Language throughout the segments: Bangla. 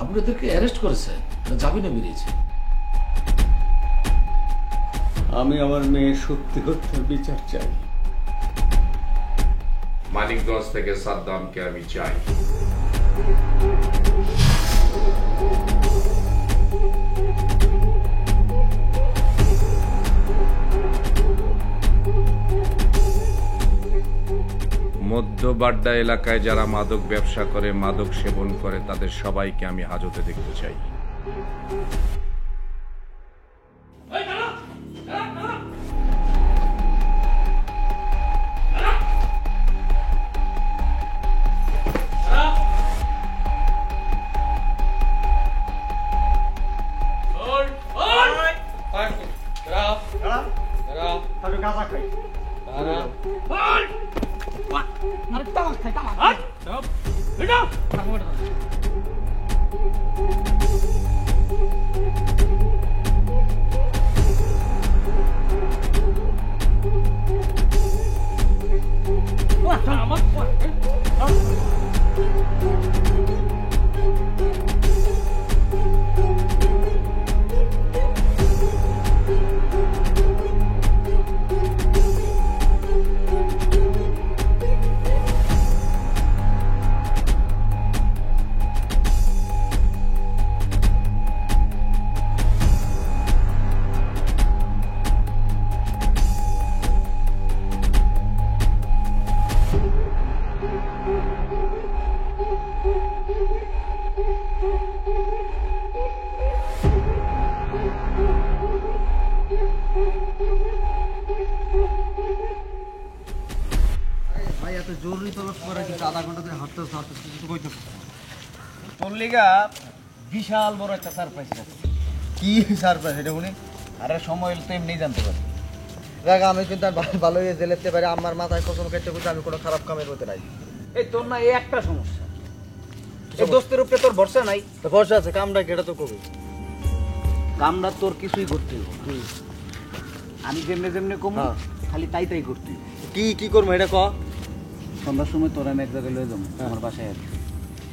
মাহবুব এদেরকে অ্যারেস্ট করেছে, জামিনে বেরিয়েছে। আমি আমার মেয়ের সত্যি হত্যার বিচার চাই। মানিকগঞ্জ থেকে সাদ্দামকে আমি চাই। মধ্য বাড্ডা এলাকায় যারা মাদক ব্যবসা করে, মাদক সেবন করে, তাদের সবাইকে আমি হাজতে দেখতে চাই। জরুরি তলব করে কিন্তু আধা ঘন্টা ধরে হাঁটতে কিছু কইতে তোর লিগা বিশাল বড় একটা সারপ্রাইজ আছে। কি সারপ্রাইজ এটা উনি? আরে সময় তো এমনি জানতে পারি। দেখ আমি কিন্তু ভালো হয়ে জেলেতে পারি, আমার মাথায় কখনো কেটে বুঝে আমি কোনো খারাপ কামের হতে নাই। এই তোর না এই একটা সমস্যা, এই দোস্তের উপরে তোর ভরসা নাই। তো ভরসা আছে, কামটা কেটে তো কবি কামটা তোর কিছুই করতে হবে। আমি যেমনে যেমনে কমু খালি তাই তাই করতে হবে। কি কি করবো এটা ক? সন্ধ্যার সময় তোর আমি এক জায়গায় লয়ে যাবো আমার বাসায়।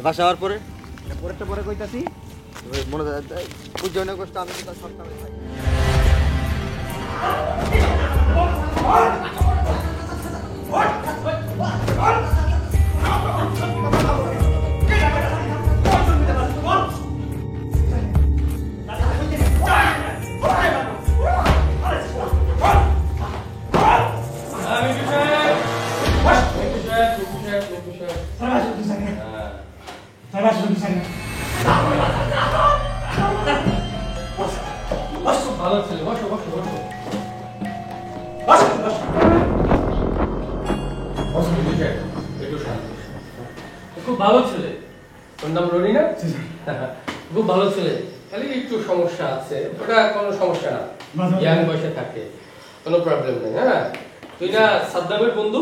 বাসা হওয়ার পরে পরেরটা পরে কইতাছি, মনে বুঝতে অনেক কষ্ট, আমি কিন্তু সব কামে থাকি। ভালো ছেলে, বসো বসো বসো। খুব ভালো ছেলে। ওর নাম রনি না? খুব ভালো ছেলে, খালি একটু সমস্যা আছে, ওটা কোনো সমস্যা না, ইয়াং বয়সে থাকে, কোনো প্রবলেম নেই। হ্যাঁ, তুই না সাদ্দামের বন্ধু?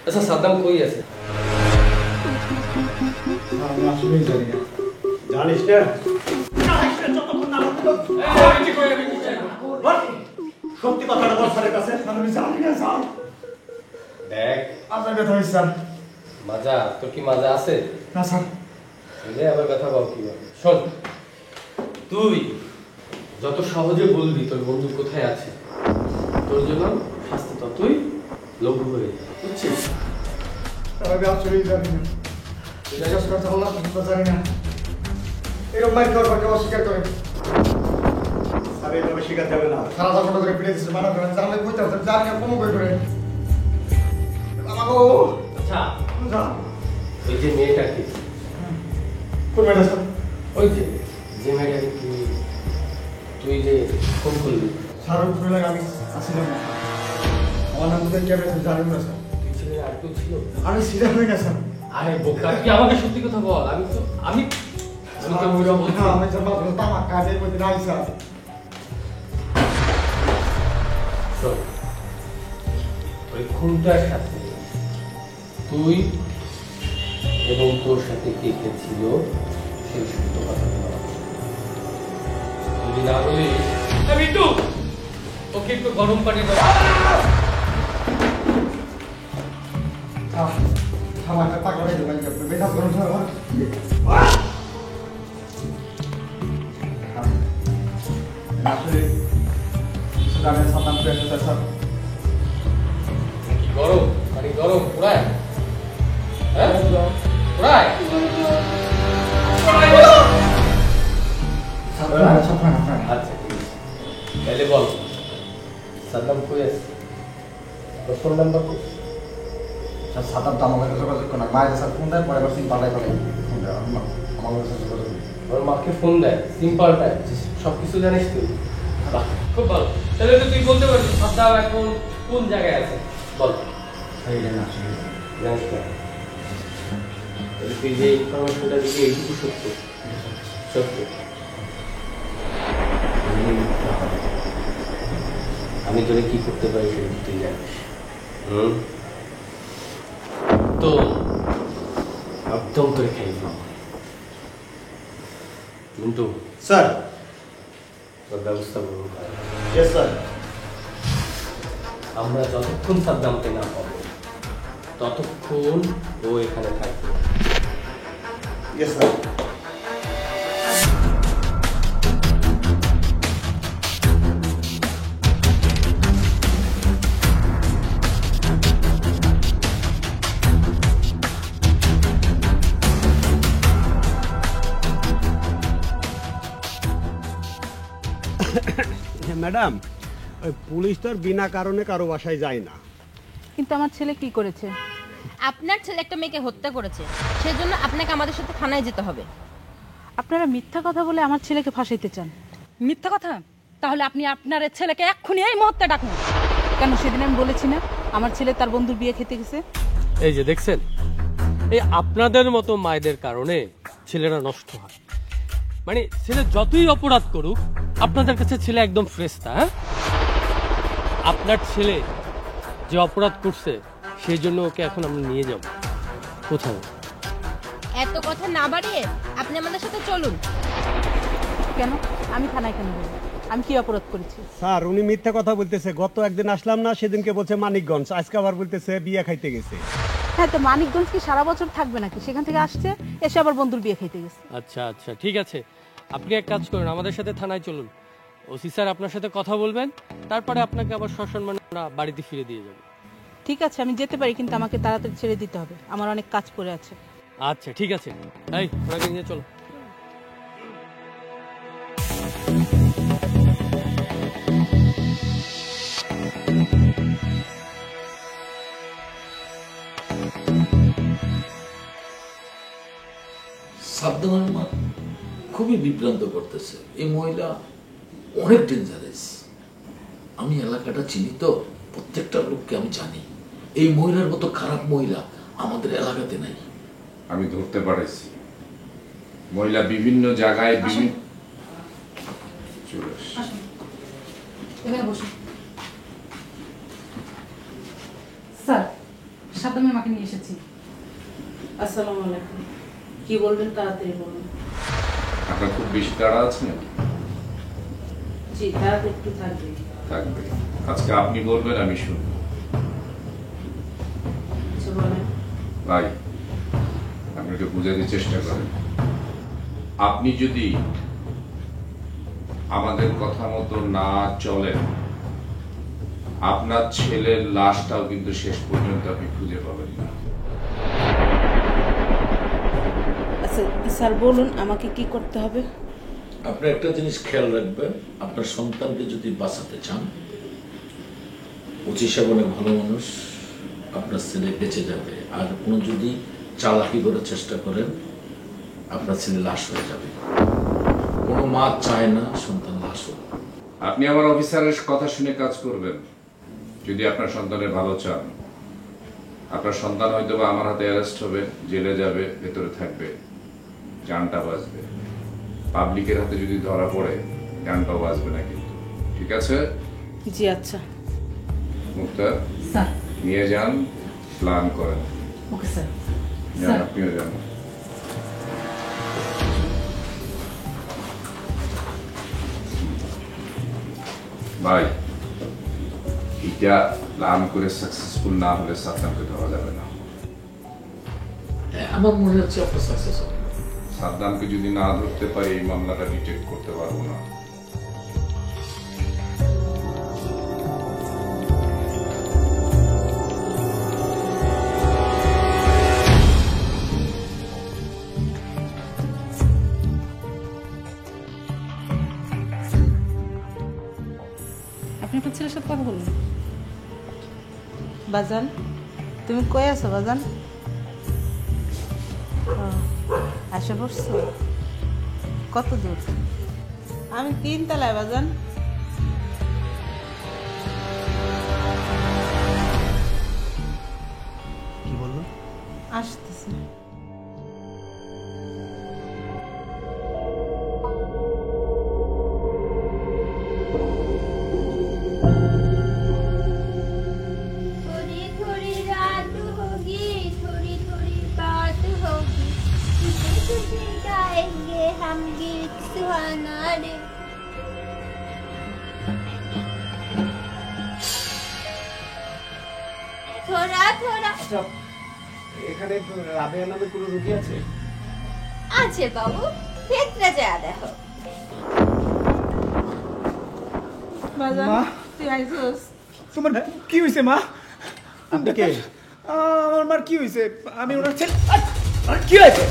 আচ্ছা সাদ্দাম কই আছে? জানিস না সত্যি কথাটা বল স্যারের কাছে। আমি জানি না স্যার। দেখ আপনার কথা হয়েছে স্যার। মাজা, তোর কি মাজা আছে? না স্যার। আবার কথা বল কি বল। শোন, তুই যত সহজে বলবি তোর বন্ধু কোথায় আছে, তোর জন্য শাস্তি ততই লঘু হয়ে যাবে, বুঝছিস? আমি আসলেই জানি না। জিজ্ঞাসা করতে বললাম তো জানি না। এরকম মাইক দেওয়ার পর কেউ অস্বীকার করে। স্যার এইভাবে শিকার যাবে না। সারা যখন ধরে পিড়ে দিচ্ছে মানা করেন, জানলে কইতে হচ্ছে জানি না কোনো বই করে আমাকে। আচ্ছা ওই যে মেয়েটাকে, কোন মেয়েটা স্যার? ওই যে যে মেয়েটাকে তুই যে ফোন করলি, স্যার ওই লাগে আমি আসছিলাম না। আমার নাম তো কেমন জানি না স্যার। তুই ছেলে আর কেউ ছিল? আমি সিধা হয়ে গেছি। আরে বোকা, তুই আমাকে সত্যি কথা বল। আমি তো আমি আমি তামাক কাজের মধ্যে নাই স্যার। ওই খুনটার সাথে তুই এবং তোর সাথে কে কে ছিল সেই সত্য কথা যদি না বলিস, মিন্টু ওকে একটু গরম পানি দাও। আমার পাগল হয়ে যাবেন আপনি মেজাজ গরম স্যার আমার আসলে কিছু দামে সাতাম পেয়ে স্যার গরম মানে গরম পুরায় হ্যাঁ পুরায় আচ্ছা ঠিক আছে তাহলে বল সাদ্দাম কই আছে তোর ফোন নাম্বার কই স্যার সাতাম তো আমার কাছে যোগাযোগ করেন মায়ের স্যার ফোন দেয় পরে আবার সিম পাল্টাই ফেলে ফোন দেয় আমার কাছে যোগাযোগ করেন ওর মাকে ফোন দেয় সিম্পল টাইপ সব কিছু জানিস তুই বাহ খুব ভালো তাহলে তো তুই বলতে পারবি সাদ্দাম এখন কোন জায়গায় আছে বল সেইটা না আসলে জানিস না তাহলে তুই যে ইনফরমেশনটা দিবি এইটুকু সত্য সত্য আমি তোরে কি করতে পারি সেটা তুই জানিস তো একদম তোরে খাই মিন্টু স্যার তোর ব্যবস্থা করবো ইয়েস স্যার আমরা যতক্ষণ সাদ্দামকে না পাবো ততক্ষণ ও এখানে থাকবে ইয়েস স্যার ম্যাডাম ওই পুলিশ তো আর বিনা কারণে কারো বাসায় যায় না। কিন্তু আমার ছেলে কি করেছে? আপনার ছেলে একটা মেয়েকে হত্যা করেছে, সেজন্য আপনাকে আমাদের সাথে থানায় যেতে হবে। আপনারা মিথ্যা কথা বলে আমার ছেলেকে ফাঁসাইতে চান। মিথ্যা কথা? তাহলে আপনি আপনার ছেলেকে এক্ষুনি এই মুহূর্তে ডাকুন। কেন সেদিন আমি বলেছি না আমার ছেলে তার বন্ধুর বিয়ে খেতে গেছে? এই যে দেখছেন, এই আপনাদের মতো মায়েদের কারণে ছেলেরা নষ্ট হয়। মানে ছেলে যতই অপরাধ করুক আপনাদের কাছে ছেলে একদম ফ্রেশ তা। হ্যাঁ, আপনার ছেলে যে অপরাধ করছে সেই জন্য ওকে এখন আমরা নিয়ে যাব। কোথায়? এত কথা না বাড়িয়ে আপনি আমাদের সাথে চলুন। কেন? আমি থানায় কেন বলবো? আমি কি অপরাধ করেছি? স্যার উনি মিথ্যা কথা বলতেছে। গত একদিন আসলাম না, সেদিনকে বলছে মানিকগঞ্জ, আজকে আবার বলতেছে বিয়ে খাইতে গেছে। হ্যাঁ, তো মানিকগঞ্জ কি সারা বছর থাকবে নাকি? সেখান থেকে আসছে, এসে আবার বন্ধুর বিয়ে খাইতে গেছে। আচ্ছা আচ্ছা ঠিক আছে, আপনি এক কাজ করুন, আমাদের সাথে থানায় চলুন। ওসি স্যার আপনার সাথে কথা বলবেন, তারপরে আপনাকে আবার সসম্মানে আমরা বাড়িতে ফিরে দিয়ে যাব। ঠিক আছে, আমি যেতে পারি, কিন্তু আমাকে তাড়াতাড়ি ছেড়ে দিতে হবে, আমার অনেক কাজ পড়ে আছে। আচ্ছা ঠিক আছে, এই ওনাকে নিয়ে চলো। সাদ্দামের মা খুবই বিভ্রান্ত করতেছে। এই মহিলা অনেক ডেঞ্জারাস। আমি এলাকাটা চিনি তো, প্রত্যেকটা লোককে আমি জানি। এই মহিলার মতো খারাপ মহিলা আমাদের এলাকাতে নাই। আমি ধরতে পারছি মহিলা বিভিন্ন জায়গায় বিভিন্ন চলে আসছে। স্যার, সাদ্দামের মাকে নিয়ে এসেছি। আসসালামু আলাইকুম। কি বলবেন তাড়াতাড়ি বলুন। আপনার খুব বেশি তাড়া আছে? জি, তাড়াতাড়ি একটু থাকবে। থাকবে। আজকে আপনি বলবেন, আমি শুনবো। আচ্ছা বলেন। ভাই, আপনি একটু বোঝাতে চেষ্টা করেন। আপনি যদি আমাদের কথা মতো না চলেন, আপনার ছেলের লাশটাও কিন্তু শেষ পর্যন্ত আপনি খুঁজে পাবেন না। আচ্ছা স্যার বলুন আমাকে কি করতে হবে? আপনি একটা জিনিস খেয়াল রাখবেন, আপনার সন্তানকে যদি বাঁচাতে চান, পঁচিশ অনেক ভালো মানুষ, আপনার ছেলে বেঁচে যাবে। আর কোনো যদি চালাকি করার চেষ্টা করেন, আপনার ছেলে লাশ হয়ে যাবে। কোনো মা চায় না সন্তান লাশ হোক। আপনি আমার অফিসারের কথা শুনে কাজ করবেন। যদি আপনার সন্তানের ভালো চান, আপনার সন্তান হয়তো বা আমার হাতে অ্যারেস্ট হবে, জেলে যাবে, ভেতরে থাকবে, জানটা বাঁচবে। পাবলিকের হাতে যদি ধরা পড়ে, জানটাও বাঁচবে না কিন্তু। ঠিক আছে? জি আচ্ছা। মুক্তার, স্যার নিয়ে যান, প্ল্যান করেন। Okay sir. যান, আপনিও যান। ভাই, এটা প্ল্যান করে সাকসেসফুল না হলে সাদ্দামকে ধরা যাবে না। আমার মনে হচ্ছে আপনার সাকসেস হবে। সাদ্দামকে যদি না ধরতে পারি এই মামলাটা ডিটেক্ট করতে পারবো না। আপনি আপনার ছেলের সাথে কথা বলুন। বাজান তুমি কই আছো বাজান? আসে পড়ছো? কত দূর? আমি 3 তলায় বাজান। কি বললো? আসতেছে। थोड़ी थोड़ी रात होगी, थोड़ी थोड़ी बात होगी, तुझे तुझे गाएंगे हम गीत सुहाना रे। थोड़ा थोड़ा এখানে রাবেয়া নামে কোনো রোগী আছে? আছে বাবু, ভেতরে যা দেখো। বাজান মা? তুই আইছস? তোমার কি হয়েছে মা? আপনি কে? আমার মার কি হয়েছে? আমি ওনার ছেলে। কি হয়েছে?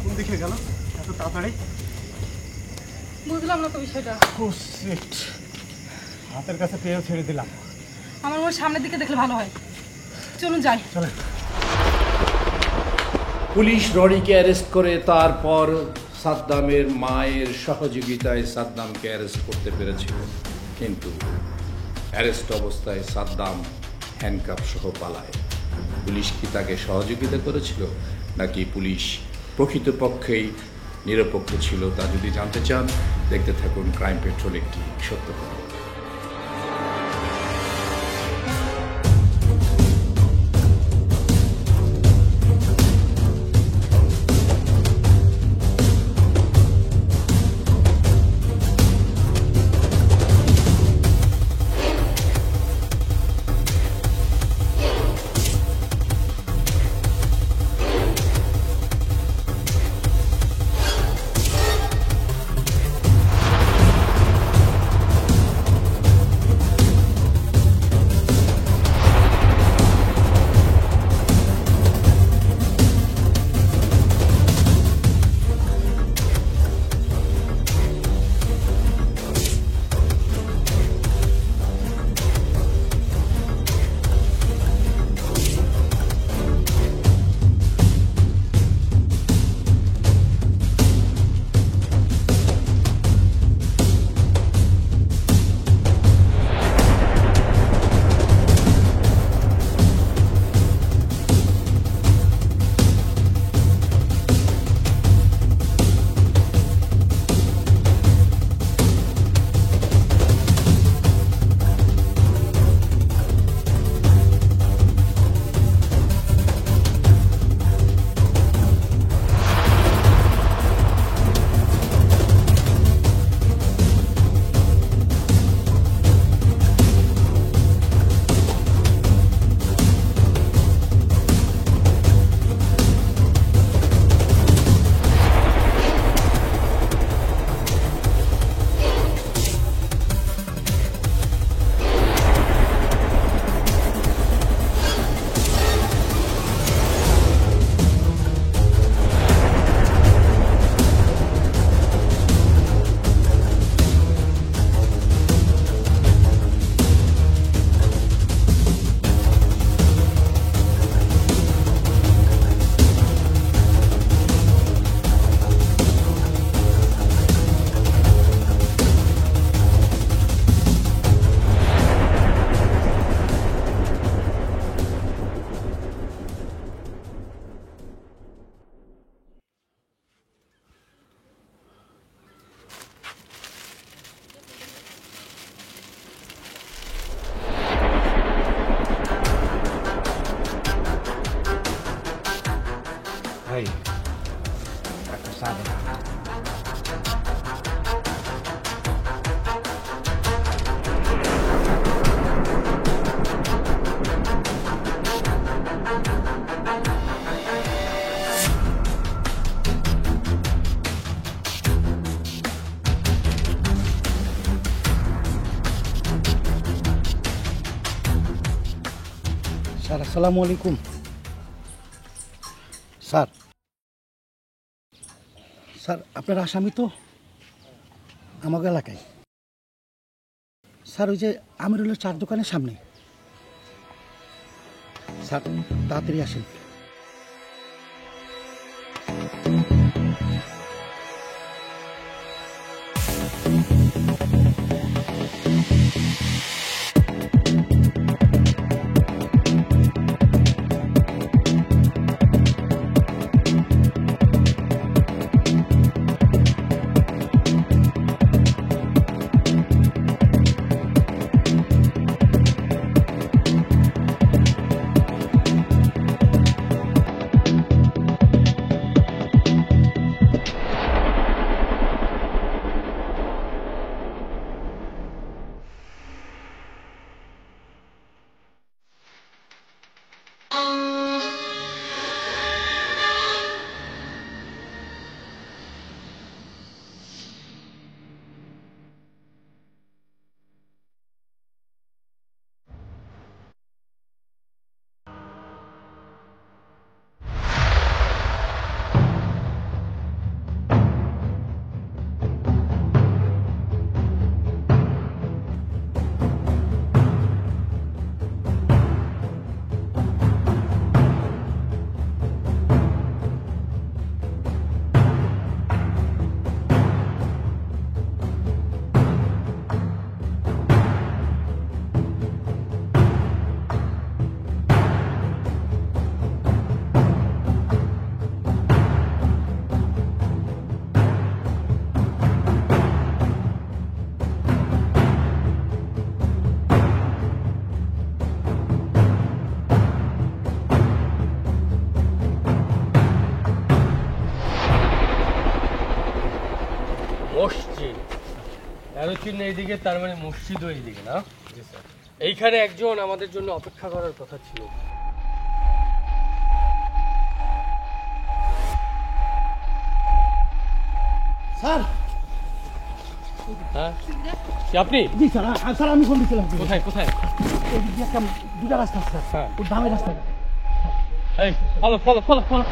কোন দিকে গেল এত তাড়াতাড়ি? বুঝলাম না তো বিষয়টা। হাতের কাছে পেয়েও ছেড়ে দিলাম। আমার ওর সামনের দিকে দেখলে ভালো হয়। চলুন যাই। চলেন। পুলিশ রনিকে অ্যারেস্ট করে তারপর সাদ্দামের মায়ের সহযোগিতায় সাদ্দামকে অ্যারেস্ট করতে পেরেছিল, কিন্তু অ্যারেস্ট অবস্থায় সাদ্দাম হ্যান্ডকাপ সহ পালায়। পুলিশ কি তাকে সহযোগিতা করেছিল নাকি পুলিশ প্রকৃতপক্ষেই নিরপেক্ষ ছিল, তা যদি জানতে চান দেখতে থাকুন ক্রাইম পেট্রোল একটি সত্য খবর। চা দেন। স্যার আসসালামু আলাইকুম। স্যার স্যার আপনার আসামি তো আমাকে এলাকায়। স্যার ওই যে আমিরুলের চার দোকানের সামনে। স্যার তাড়াতাড়ি আসেন। মসজিদ চিহ্ন এইদিকে, তার মানে মসজিদও এইদিকে না? এইখানে একজন আমাদের জন্য অপেক্ষা করার কথা ছিল। স্যার হ্যাঁ আপনি? জি স্যার। স্যার আমি ফোন দিয়েছিলাম। কোথায় কোথায়? এদিক দিয়ে একটা দুটা রাস্তা আছে স্যার, ওই দামের রাস্তা। এই ফলো ফলো ফলো ফলো।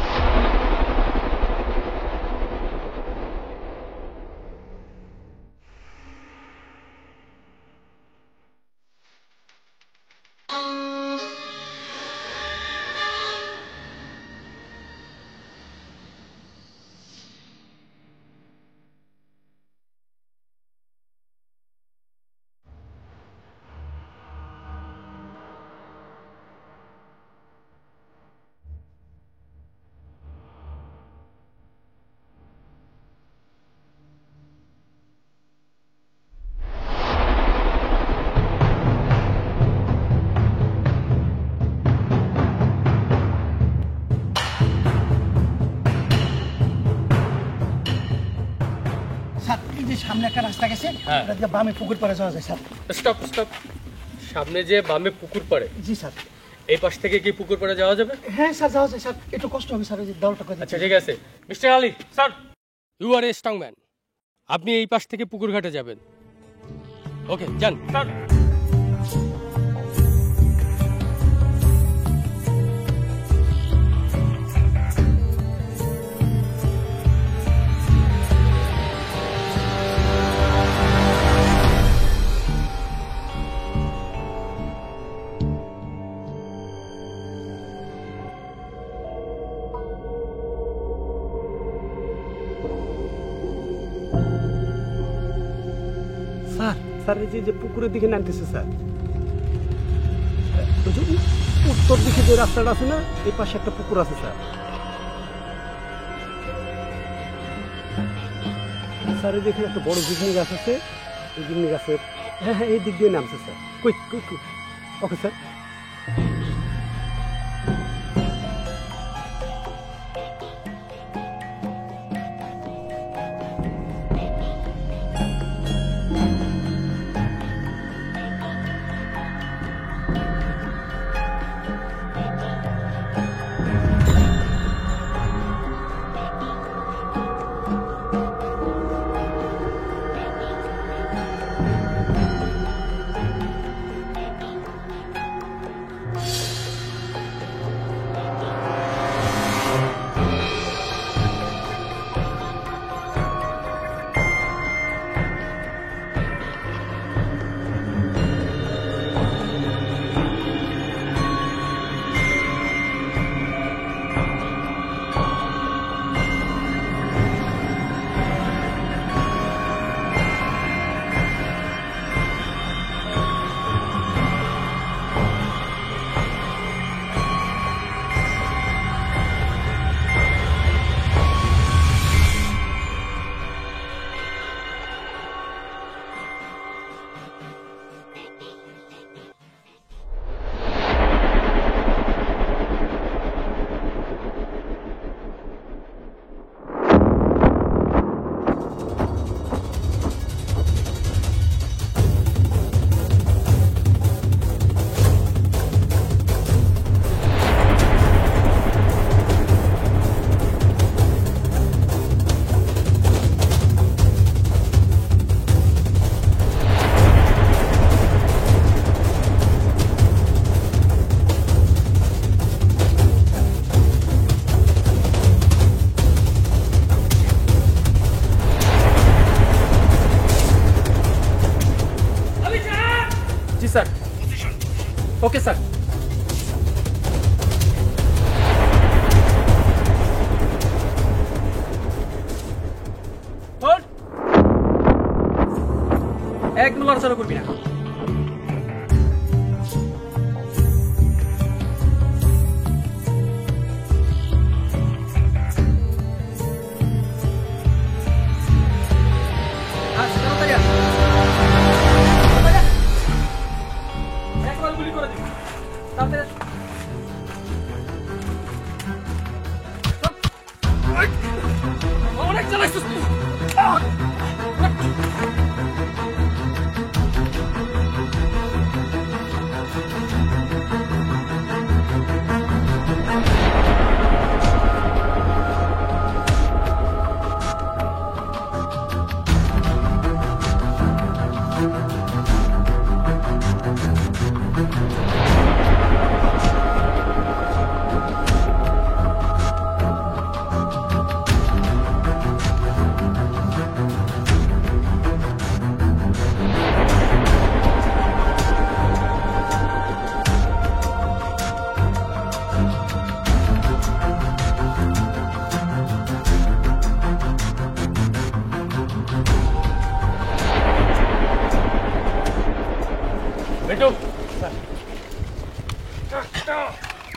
সামনে একটা রাস্তা গেছে, এটা দিয়ে বামে পুকুর পাড়ে যাওয়া যায় স্যার। Stop stop. সামনে যে বামে পুকুর পাড়ে? জি স্যার। এই পাশ থেকে কি পুকুর পাড়ে যাওয়া যাবে? হ্যাঁ স্যার যাওয়া যায় স্যার, একটু কষ্ট হবে স্যার, ওই যে দলটা করে। আচ্ছা ঠিক আছে। Mister Ali sir, you are a strong man. আপনি এই পাশ থেকে পুকুর ঘাটে যাবেন। ওকে যান স্যার। স্যার স্যার এই যে পুকুরের দিকে নামতেছে স্যার, উত্তর দিকে যে রাস্তাটা আছে না, এই পাশে একটা পুকুর আছে স্যার। স্যার এই দেখেন একটা বড় জিগনি গাছ আছে, এই জিগনি গাছের হ্যাঁ হ্যাঁ এই দিক দিয়ে নামছে sir. Quick quick quick. Okay sir. Okay sir. একদম লড়াচড়া করবি না। অনেক চালাইছিস তুই।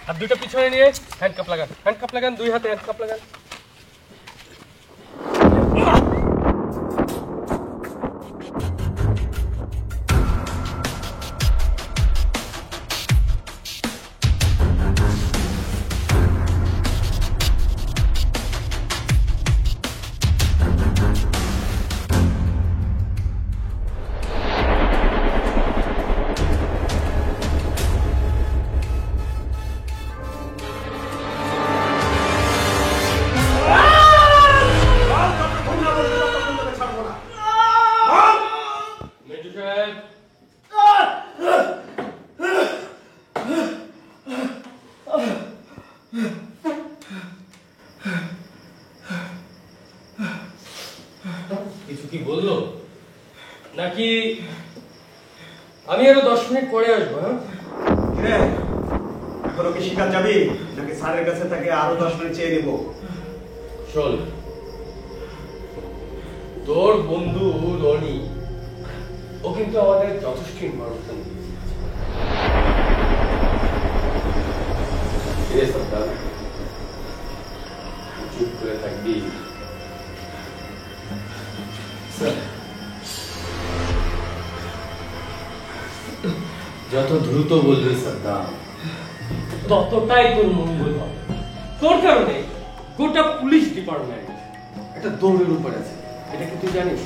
হাত দুটো পিছনে নিয়ে হ্যান্ডকাপ লাগান, হ্যান্ডকাপ লাগান, দুই হাতে হ্যান্ডকাপ লাগান। কিছু কি বললো নাকি আমি আরো 10 মিনিট পরে আসবো? হ্যাঁ, এখনো কি শিকার যাবি নাকি স্যারের কাছে তাকে আরো 10 মিনিট চেয়ে নিব? শোন, তোর বন্ধু রনি ও কিন্তু আমাদের যথেষ্ট ইনফরমেশন দিয়েছে। চুপ করে থাকবি? যত দ্রুত বলবি সাদ্দাম ততটাই তোর মঙ্গল হবে। তোর কারণে গোটা পুলিশ ডিপার্টমেন্ট একটা দৌড়ের উপর আছে, এটা কি তুই জানিস?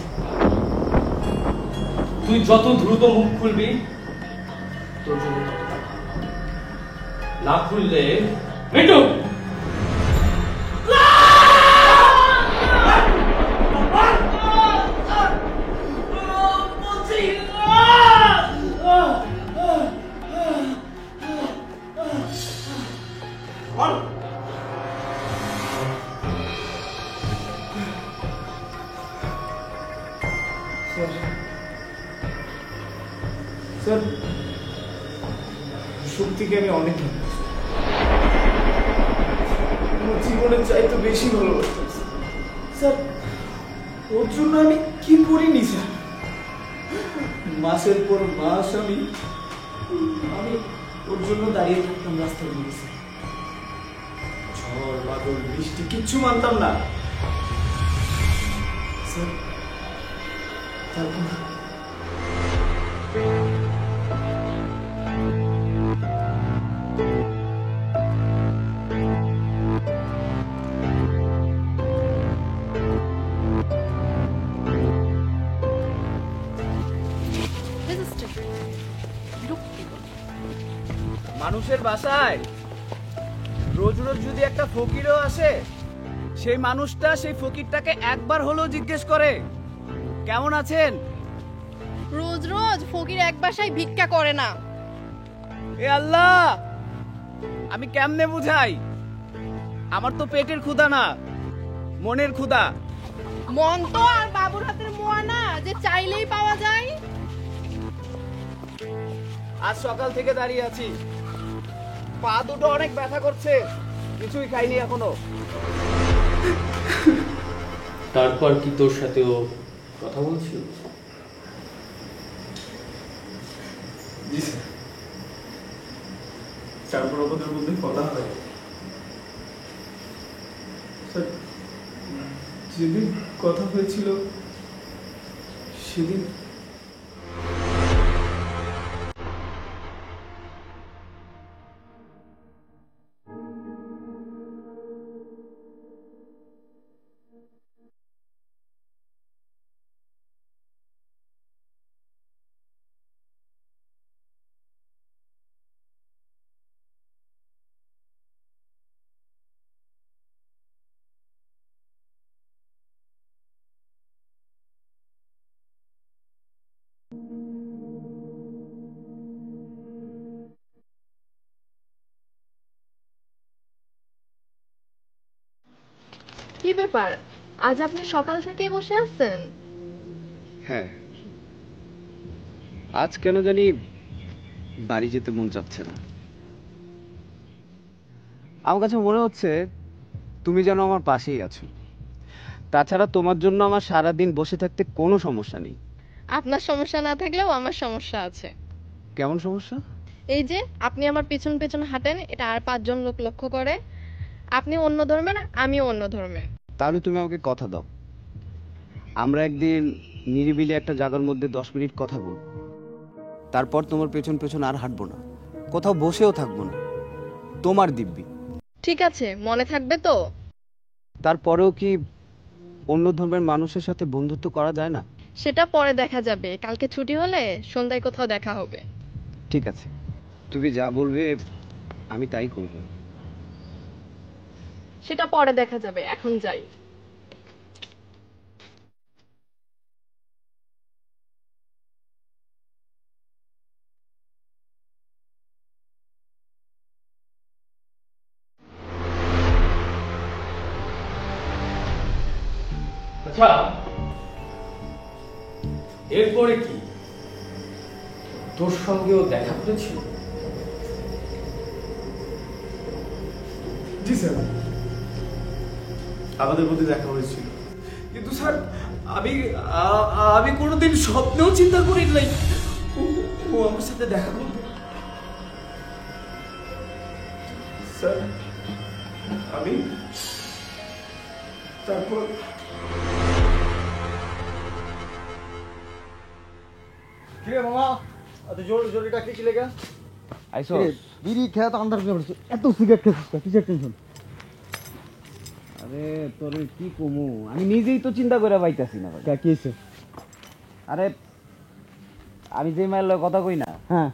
তুই যত দ্রুত মুখ খুলবি তোর জন্য তত টাকা, না খুললে মিটু স্যার, শক্তিকে আমি অনেক আমার জীবনের চাইতে বেশি ভালোবাসতাম স্যার। ওর জন্য আমি কি করিনি স্যার। মাসের পর মাস আমি ওর জন্য দাঁড়িয়ে থাকতাম রাস্তার মধ্যে স্যার। ঝড় বাদল বৃষ্টি কিচ্ছু মানতাম না স্যার। তারপর মানুষের বাসায় রোজ রোজ যদি একটা ফকিরও আসে, সেই মানুষটা সেই ফকিরটাকে একবার হলেও জিজ্ঞেস করে কেমন আছেন। রোজ রোজ ফকির এক বাসায় ভিক্ষা করে না। এ আল্লাহ, আমি কেমনে বুঝাই? আমার তো পেটের ক্ষুধা না, মনের ক্ষুধা। মন তো আর বাবুর হাতের মোয়া না যে চাইলেই পাওয়া যায়। আজ সকাল থেকে দাঁড়িয়ে আছি, পা দুটো অনেক ব্যথা করছে, কিছুই খাইনি এখনো। তারপর কি তোর সাথে ও কথা বলছিল? জি স্যার, তারপর ওদের মধ্যে কথা হয়। স্যার, যেদিন কথা হয়েছিল সেদিন কি ব্যাপার, আজ আপনি সকাল থেকে বসে আছেন? হ্যাঁ, আজ কেন জানি বাড়ি যেতে মন চাচ্ছে না। আমার কাছে মনে হচ্ছে তুমি যেন আমার পাশেই আছো। তাছাড়া তোমার জন্য আমার সারাদিন বসে থাকতে কোনো সমস্যা নেই। আপনার সমস্যা না থাকলেও আমার সমস্যা আছে। কেমন সমস্যা? এই যে আপনি আমার পেছন পেছন হাঁটেন, এটা আর 5 জন লোক লক্ষ্য করে। আপনি অন্য ধর্মের, আমিও অন্য ধর্মের। তাহলে তুমি আমাকে কথা দাও, আমরা একদিন নিরিবিলি একটা জায়গার মধ্যে 10 মিনিট কথা বলবো। তারপর তোমার পেছন পেছন আর হাঁটবো না, কোথাও বসেও থাকবো না, তোমার দিব্যি। ঠিক আছে, মনে থাকবে তো? তারপরেও কি অন্য ধর্মের মানুষের সাথে বন্ধুত্ব করা যায় না? সেটা পরে দেখা যাবে, কালকে ছুটি হলে সন্ধ্যায় কোথাও দেখা হবে। ঠিক আছে, তুমি যা বলবে আমি তাই করব। সেটা পরে দেখা যাবে, এখন যাই। আচ্ছা, এরপরে কি তোর সঙ্গেও দেখা করেছিল? জি স্যার, আমাদের মধ্যে দেখা হয়েছিল, কিন্তু স্যার আমি কোনোদিন স্বপ্নেও চিন্তা করি নাই ও আমার সাথে দেখা করবে। স্যার, আমি তারপর কিরে মামা, এত জোর জোরে ডাকলি কি লেগা? আইসো বিড়ি খেয়ে তো আন্দার করে পড়ছে, এত সিগারেট খেয়েছিস, কিসের টেনশন? আরে তোর কি কমু, আমি নিজেই তো চিন্তা করে পাইতাছি না ভাই। কি হয়েছে? আরে আমি যে মায়ের লগে কথা কই না, হ্যাঁ,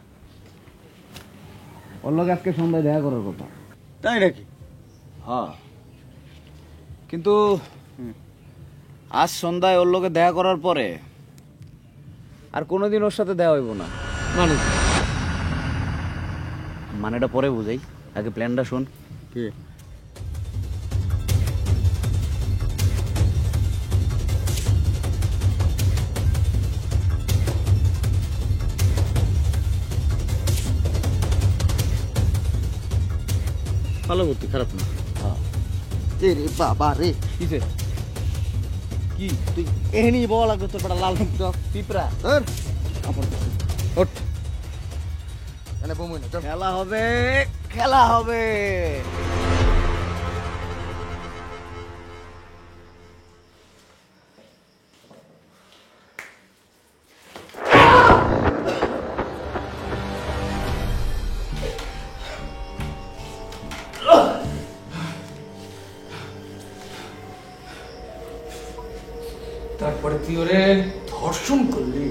ওর লগে আজকে সন্ধ্যায় দেখা করার কথা। তাই নাকি? হ্যাঁ, কিন্তু আজ সন্ধ্যায় ওর লগে দেখা করার পরে আর কোনোদিন ওর সাথে দেখা হইব না। মানেটা পরে বুঝাই, আগে প্ল্যানটা শোন। কি? ভালো বুদ্ধি, খারাপ না। রে বাবা রে, কিসে কি তুই এহেনি বল লাগবে তোর পাড়া লাল পিঁপড়া? ওঠ, এনে বমুই না, খেলা হবে, খেলা হবে। তারপরে তুই ওরে ধর্ষণ করলি?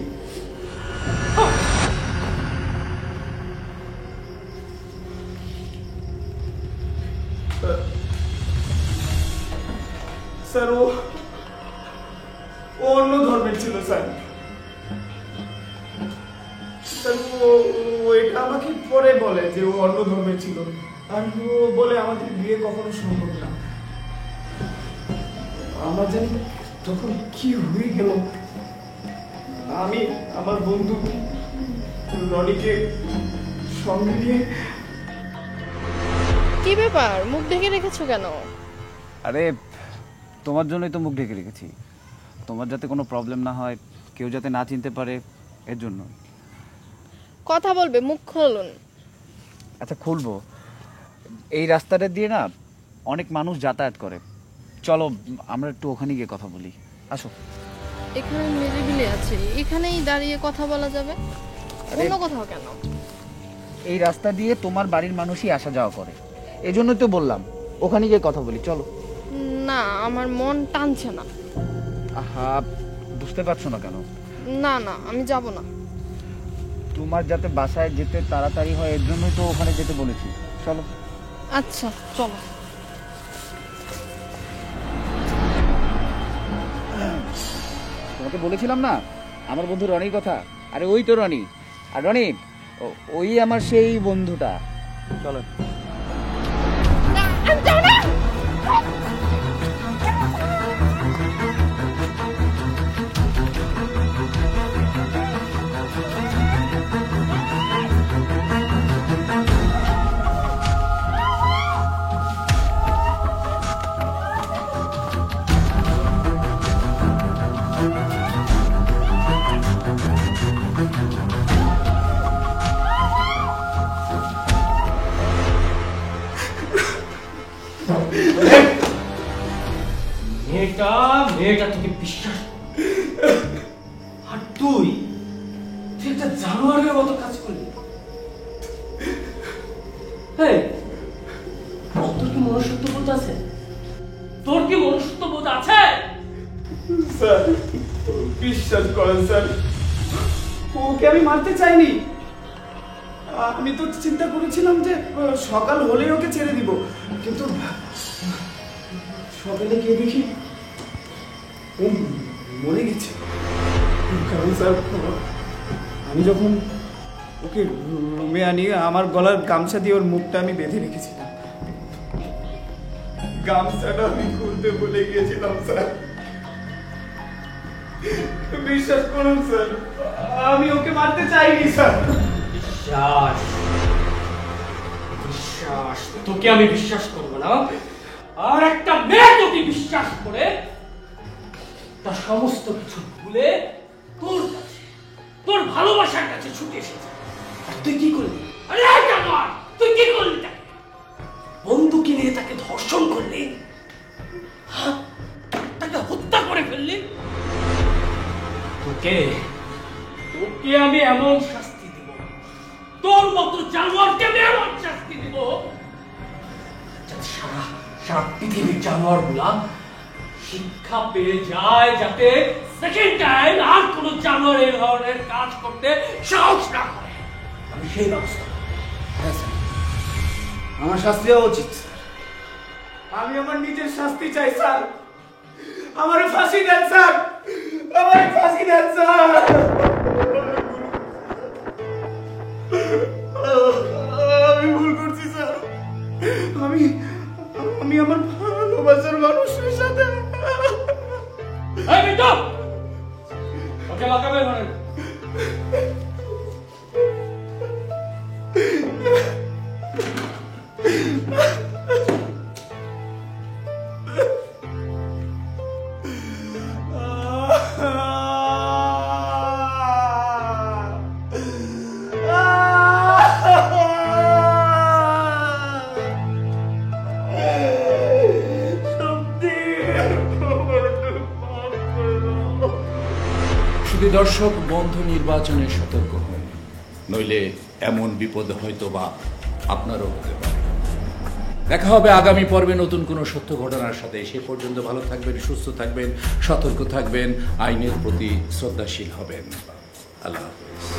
স্যার, ও অন্য ধর্মের ছিল স্যার। ও এটা আমাকে পরে বলে যে ও অন্য ধর্মের ছিল, আর ও বলে আমাদের বিয়ে কখনো সম্ভব না। আমার জানি তখন কি হয়ে গেল। আমি আমার বন্ধু রনিকে সঙ্গে নিয়ে। কি ব্যাপার, মুখ ঢেকে রেখেছো কেন? আরে তোমার জন্যই তো মুখ ঢেকে রেখেছি, তোমার যাতে কোনো প্রবলেম না হয়, কেউ যাতে না চিনতে পারে, এর জন্য। কথা বলবে, মুখ খুলুন। আচ্ছা খুলবো। এই রাস্তাটা দিয়ে না অনেক মানুষ যাতায়াত করে, চলো আমরা একটু ওখানে গিয়ে কথা বলি, আসো। এখানে নিরিবিলি আছে, এখানেই দাঁড়িয়ে কথা বলা যাবে, অন্য কোথাও কেন? এই রাস্তা দিয়ে তোমার বাড়ির মানুষই আসা যাওয়া করে, এই জন্যই তো বললাম ওখানে গিয়ে কথা বলি, চলো। না, আমার মন টানছে না। আহা, বুঝতে পারছো না কেন? না না, আমি যাব না। তোমার যাতে বাসায় যেতে তাড়াতাড়ি হয়, এর জন্যই তো ওখানে যেতে বলেছি, চলো। আচ্ছা চলো। তোমাকে বলেছিলাম না আমার বন্ধু রনির কথা? আরে ওই তো রনি। আর রনি ওই আমার সেই বন্ধুটা, চলো। মেয়েটা তোকে বিশ্বাস, আর তুই একটা জানোয়ারের মতো কাজ করলি। তোর কি মনুষ্যত্ব বোধ আছে? তোর কি মনুষ্যত্ব বোধ আছে? স্যার বিশ্বাস করেন স্যার, ওকে আমি মারতে চাইনি। আমি তো চিন্তা করেছিলাম যে সকাল হলেই ওকে ছেড়ে দিব, কিন্তু সকালে গিয়ে দেখি ও মরে গেছে। কারণ স্যার আমি যখন ওকে রুমে আনি, আমার গলার গামছা দিয়ে ওর মুখটা আমি বেঁধে রেখেছিলাম। গামছাটা আমি খুলতে ভুলে গিয়েছিলাম স্যার। বিশ্বাস করুন স্যার, আমি ওকে মারতে চাইনি স্যার। বিশ্বাস বিশ্বাস তোকে আমি বিশ্বাস করব না। আর একটা মেয়ে তোকে বিশ্বাস করে তার সমস্ত কিছু ভুলে তোর কাছে, তোর ভালোবাসার কাছে ছুটে এসেছে। আর তুই কি করলি? আরে জানোয়ার, তুই কি করলি? তাকে বন্দুকি নিয়ে তাকে ধর্ষণ করলি, তাকে হত্যা করে ফেললি। তোকে তোকে আমি এমন শাস্তি দিব, তোর মতো জানোয়ারকে আমি এমন শাস্তি দিব যাতে সারা পৃথিবীর জানোয়ার গুলা শিক্ষা পেয়ে যায়, যাতে সেকেন্ড টাইম আর কোন জানোয়ার এই ধরনের কাজ করতে সাহস না করে। আমি সেই ব্যবস্থা। হ্যাঁ স্যার, আমার শাস্তি হওয়া উচিত স্যার। আমি আমার নিজের শাস্তি চাই স্যার। আমার ফাঁসি দেন স্যার, আমার ফাঁসি দেন স্যার। আমি ভুল করছি স্যার। আমি আমার ভালোবাসার মানুষের সাথে। ওকে লাগাবে মানে শুধু দর্শক বন্ধু নির্বাচনে সতর্ক হন, নইলে এমন বিপদ হয়তো বা আপনারও হতে পারে। দেখা হবে আগামী পর্বে নতুন কোনো সত্য ঘটনার সাথে। সে পর্যন্ত ভালো থাকবেন, সুস্থ থাকবেন, সতর্ক থাকবেন, আইনের প্রতি শ্রদ্ধাশীল হবেন। আল্লাহ হাফেজ।